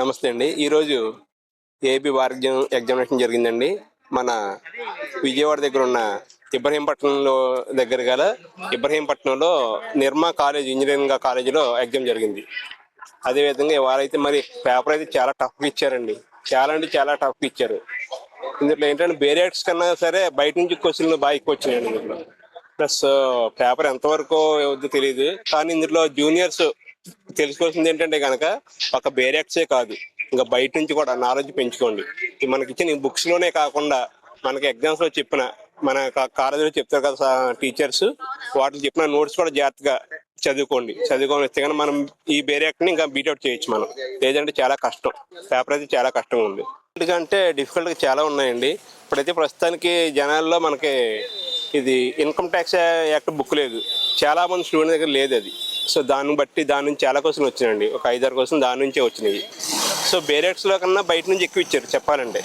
నమస్తే అండి. ఈరోజు ఏపీ బార్ ఎగ్జామినేషన్ జరిగిందండి. మన విజయవాడ దగ్గర ఉన్న ఇబ్రహీంపట్నంలో దగ్గర గల ఇబ్రహీంపట్నంలో నిర్మా కాలేజ్ ఇంజనీరింగ్ కాలేజీలో ఎగ్జామ్ జరిగింది. అదేవిధంగా ఇవాళైతే మరి పేపర్ అయితే చాలా టఫ్ ఇచ్చారండి. చాలా అంటే చాలా టఫ్ ఇచ్చారు. ఇందులో ఏంటంటే బేరియర్స్ కన్నా సరే బయట నుంచి క్వశ్చన్లు బాగా ఎక్కువ వచ్చినాయండి ఇందులో. ప్లస్ పేపర్ ఎంతవరకు అవుద్దో తెలియదు. కానీ ఇందులో జూనియర్స్ తెలుసుకోవాల్సింది ఏంటంటే కనుక ఒక బేరియక్సే కాదు, ఇంకా బయట నుంచి కూడా నాలెడ్జ్ పెంచుకోండి. మనకి ఇచ్చిన బుక్స్ లోనే కాకుండా మనకి ఎగ్జామ్స్ లో చెప్పిన మన కాలేజీలో చెప్తారు కదా టీచర్స్, వాటికి చెప్పిన నోట్స్ కూడా జాగ్రత్తగా చదువుకొని వస్తే కానీ మనం ఈ బేరియక్ని ఇంకా బీట్అవుట్ చేయొచ్చు. మనం లేదంటే చాలా కష్టం, పేపర్ అయితే చాలా కష్టంగా ఉంది. అంటే డిఫికల్ట్గా చాలా ఉన్నాయండి. ఇప్పుడైతే ప్రస్తుతానికి జనాల్లో మనకి ఇది ఇన్కమ్ ట్యాక్స్ యాక్ట్ బుక్ లేదు, చాలా మంది స్టూడెంట్ దగ్గర లేదు అది. సో దాన్ని బట్టి దాని నుంచి చాలా క్వశ్చన్ వచ్చినాయండి, ఒక 5-6 క్వశ్చన్ దాని నుంచే వచ్చినాయి. సో బేరియక్స్లో కన్నా బయట నుంచి ఎక్కువ ఇచ్చారు చెప్పాలంటే.